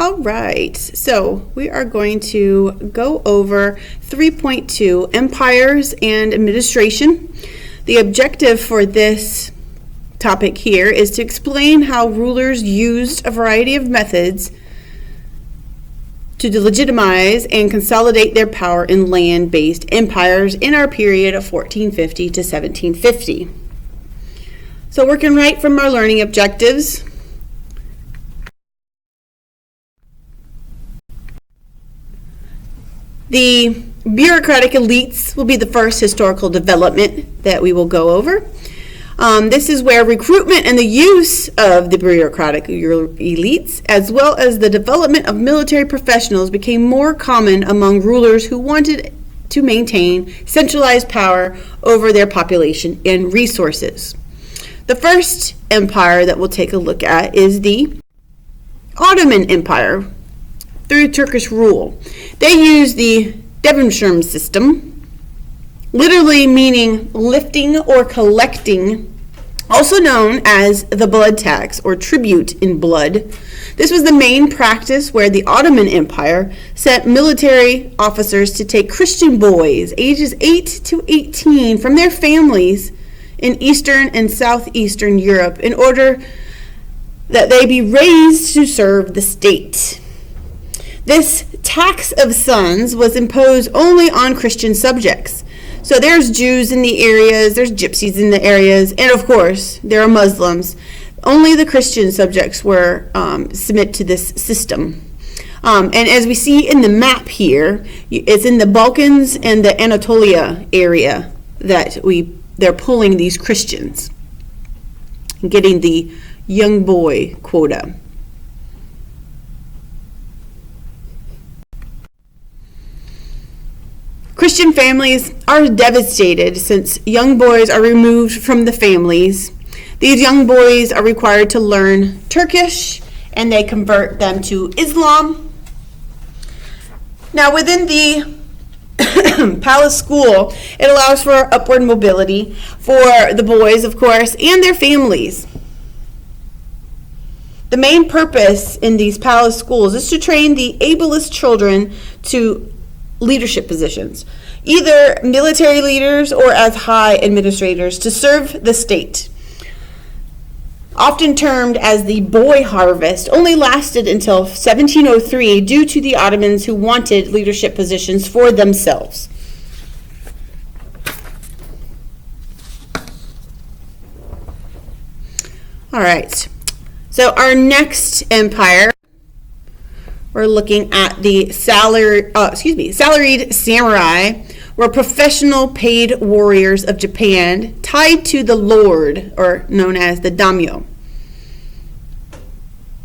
All right, so we are going to go over 3.2, Empires and Administration. The objective for this topic here is to explain how rulers used a variety of methods to legitimize and consolidate their power in land-based empires in our period of 1450 to 1750. So working right from our learning objectives, the bureaucratic elites will be the first historical development that we will go over. This is where recruitment and the use of the bureaucratic elites, as well as the development of military professionals, became more common among rulers who wanted to maintain centralized power over their population and resources. The first empire that we'll take a look at is the Ottoman Empire through Turkish rule. They used the Devonshire system, literally meaning lifting or collecting, also known as the blood tax or tribute in blood. This was the main practice where the Ottoman Empire sent military officers to take Christian boys ages 8 to 18 from their families in Eastern and Southeastern Europe in order that they be raised to serve the state. This tax of sons was imposed only on Christian subjects. So there's Jews in the areas, there's gypsies in the areas, and of course, there are Muslims. Only the Christian subjects were submit to this system. And as we see in the map here, it's in the Balkans and the Anatolia area that they're pulling these Christians and getting the young boy quota. Christian families are devastated since young boys are removed from the families. These young boys are required to learn Turkish, and they convert them to Islam. Now, within the palace school, it allows for upward mobility for the boys, of course, and their families. The main purpose in these palace schools is to train the ablest children to leadership positions, either military leaders or as high administrators to serve the state. Often termed as the boy harvest, only lasted until 1703 due to the Ottomans who wanted leadership positions for themselves. All right, so our next empire, we're looking at the salaried samurai, were professional paid warriors of Japan tied to the lord, or known as the daimyo,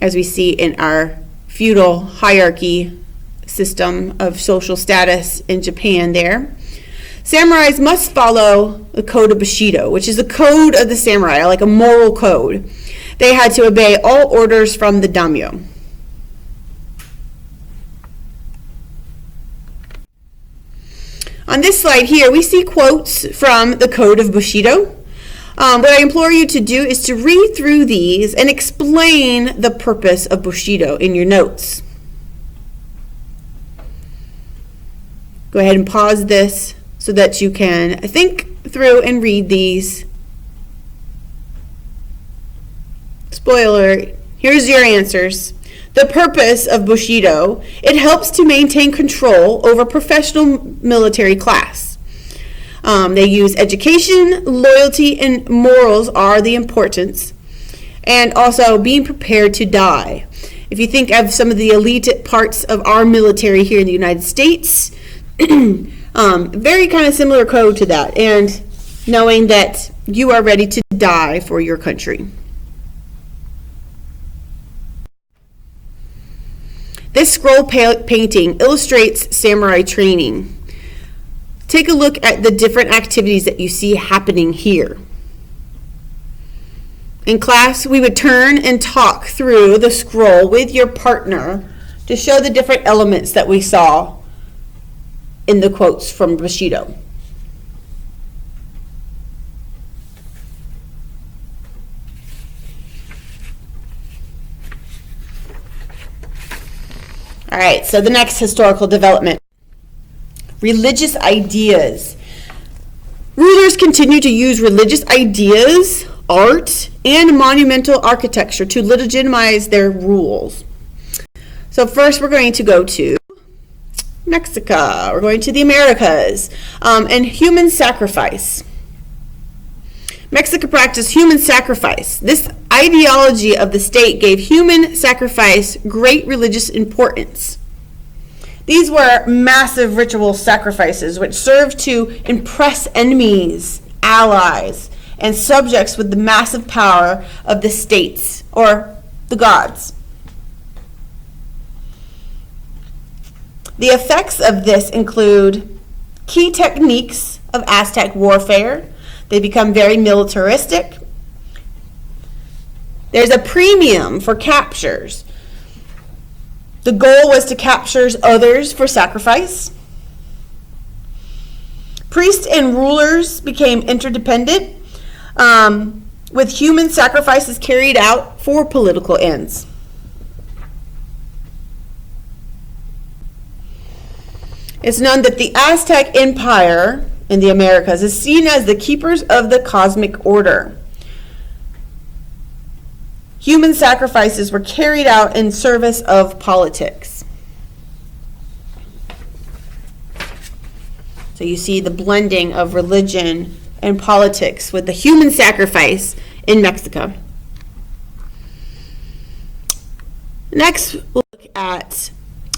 as we see in our feudal hierarchy system of social status in Japan there. Samurais must follow the code of Bushido, which is the code of the samurai, like a moral code. They had to obey all orders from the daimyo. On this slide here, we see quotes from the Code of Bushido. What I implore you to do is to read through these and explain the purpose of Bushido in your notes. Go ahead and pause this so that you can think through and read these. Spoiler, here's your answers. The purpose of Bushido: it helps to maintain control over professional military class. They use education, loyalty, and morals are the importance, and also being prepared to die. If you think of some of the elite parts of our military here in the United States, very kind of similar code to that, and knowing that you are ready to die for your country. This scroll painting illustrates samurai training. Take a look at the different activities that you see happening here. In class, we would turn and talk through the scroll with your partner to show the different elements that we saw in the quotes from Bushido. All right, so the next historical development, religious ideas. Rulers continue to use religious ideas, art, and monumental architecture to legitimize their rules. So first we're going to go to Mexico. We're going to the Americas, and human sacrifice. Mexico practiced human sacrifice. This ideology of the state gave human sacrifice great religious importance. These were massive ritual sacrifices which served to impress enemies, allies, and subjects with the massive power of the states or the gods. The effects of this include key techniques of Aztec warfare. They become very militaristic. There's a premium for captures. The goal was to capture others for sacrifice. Priests and rulers became interdependent, with human sacrifices carried out for political ends. It's known that the Aztec Empire in the Americas is seen as the keepers of the cosmic order. Human sacrifices were carried out in service of politics. So you see the blending of religion and politics with the human sacrifice in Mexico. Next, we'll look at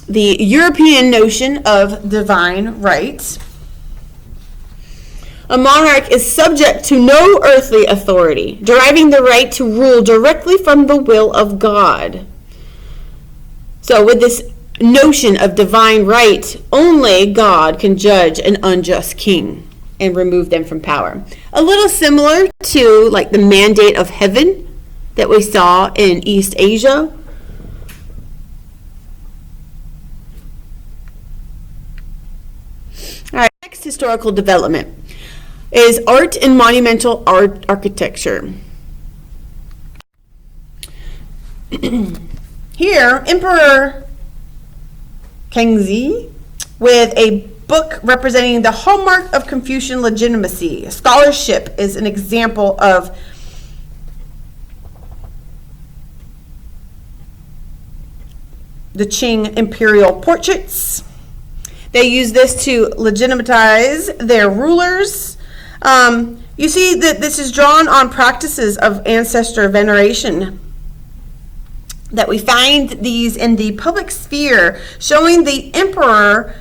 the European notion of divine right. A monarch is subject to no earthly authority, deriving the right to rule directly from the will of God. So with this notion of divine right, only God can judge an unjust king and remove them from power. A little similar to like the mandate of heaven that we saw in East Asia. All right, next historical development is art and monumental architecture. Here, Emperor Kangxi, with a book representing the hallmark of Confucian legitimacy. Scholarship is an example of the Qing imperial portraits. They use this to legitimize their rulers. You see that this is drawn on practices of ancestor veneration. That we find these in the public sphere, showing the emperor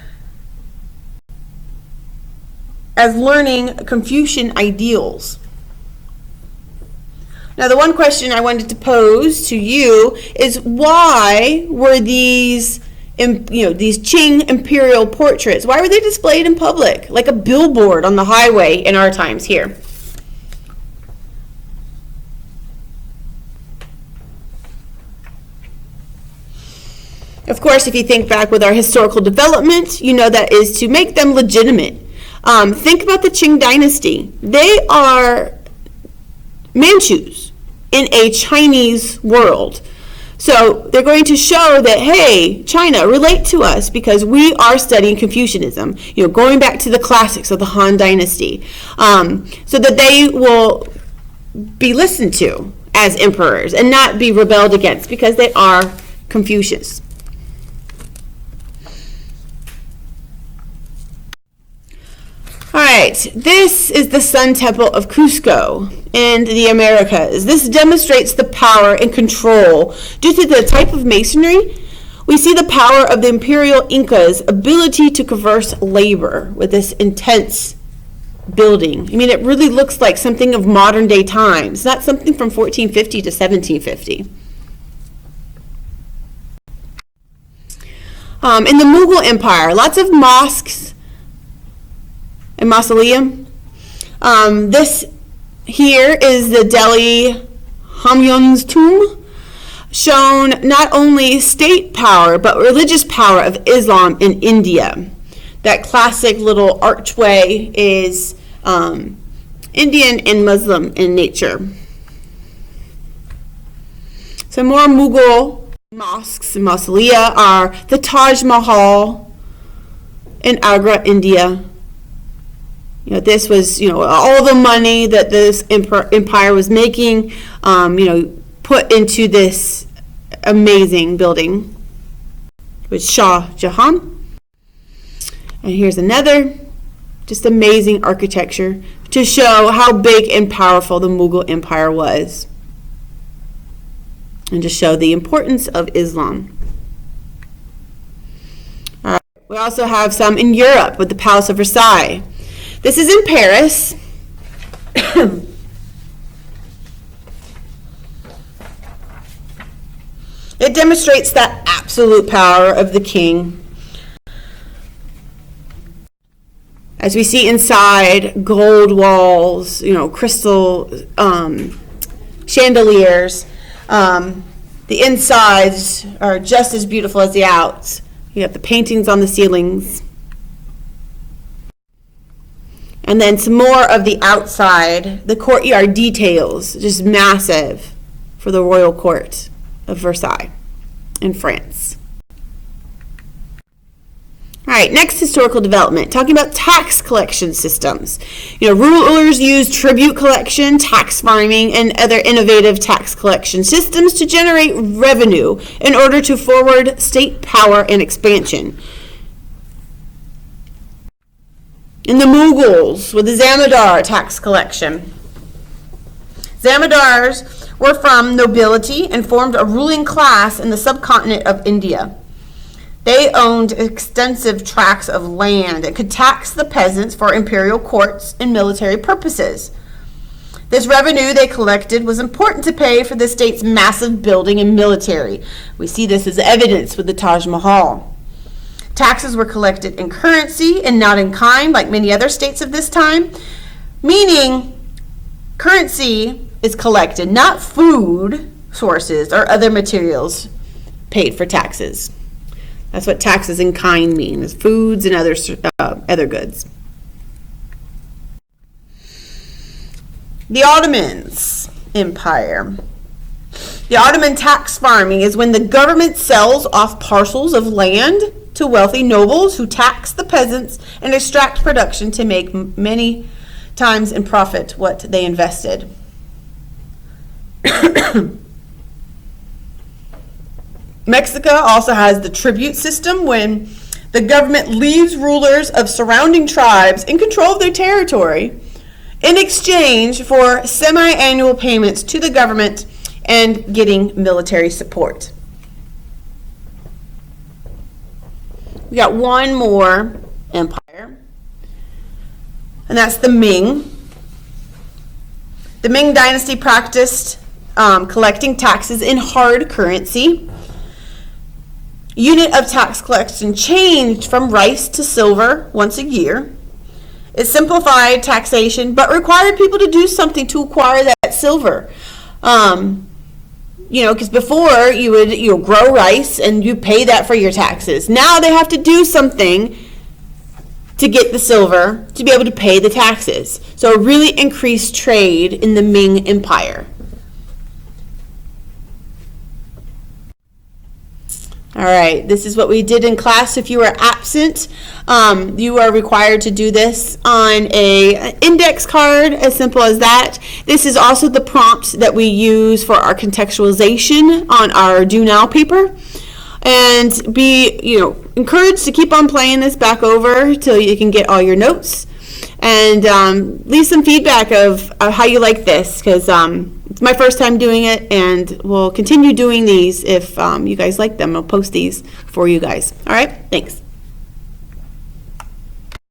as learning Confucian ideals. Now, the one question I wanted to pose to you is, why were these Qing imperial portraits, why were they displayed in public, like a billboard on the highway in our times here? Of course, if you think back with our historical development, you know that is to make them legitimate. Think about the Qing dynasty. They are Manchus in a Chinese world. So they're going to show that, hey, China, relate to us because we are studying Confucianism, going back to the classics of the Han Dynasty, so that they will be listened to as emperors and not be rebelled against because they are Confucius. All right, this is the Sun Temple of Cuzco in the Americas. This demonstrates the power and control. Due to the type of masonry, we see the power of the imperial Inca's ability to converse labor with this intense building. I mean, it really looks like something of modern day times, not something from 1450 to 1750. In the Mughal Empire, lots of mosques and mausoleum. This here is the Delhi Humayun's tomb, shown not only state power but religious power of Islam in India. That classic little archway is Indian and Muslim in nature. Some more Mughal Mosques and mausolea are the Taj Mahal in Agra, India. This was, all the money that this empire was making, put into this amazing building with Shah Jahan. And here's another, just amazing architecture to show how big and powerful the Mughal Empire was, and to show the importance of Islam. All right. We also have some in Europe with the Palace of Versailles. This is in Paris. It demonstrates that absolute power of the king. As we see inside, gold walls, crystal chandeliers. The insides are just as beautiful as the outs. You have the paintings on the ceilings. And then some more of the outside, the courtyard details, just massive for the royal court of Versailles in France. All right, next historical development, talking about tax collection systems. Rulers used tribute collection, tax farming, and other innovative tax collection systems to generate revenue in order to forward state power and expansion. In the Mughals, with the zamindar tax collection. Zamindars were from nobility and formed a ruling class in the subcontinent of India. They owned extensive tracts of land and could tax the peasants for imperial courts and military purposes. This revenue they collected was important to pay for the state's massive building and military. We see this as evidence with the Taj Mahal. Taxes were collected in currency and not in kind, like many other states of this time, meaning currency is collected, not food sources or other materials paid for taxes. That's what taxes in kind mean, is foods and other goods. The Ottoman Empire. The Ottoman Tax Farming is when the government sells off parcels of land to wealthy nobles who tax the peasants and extract production to make many times in profit what they invested. Mexico also has the tribute system, when the government leaves rulers of surrounding tribes in control of their territory in exchange for semi-annual payments to the government and getting military support. We got one more empire, and that's the Ming. The Ming dynasty practiced collecting taxes in hard currency. Unit of tax collection changed from rice to silver once a year. It simplified taxation, but required people to do something to acquire that silver. Because before you would grow rice and you pay that for your taxes. Now they have to do something to get the silver to be able to pay the taxes. So it really increased trade in the Ming Empire. All right, this is what we did in class. If you were absent, you are required to do this on an index card, as simple as that. This is also the prompt that we use for our contextualization on our Do Now paper. And be, encouraged to keep on playing this back over till you can get all your notes. And leave some feedback of how you like this, because it's my first time doing it, and we'll continue doing these if you guys like them. I'll post these for you guys. All right, thanks.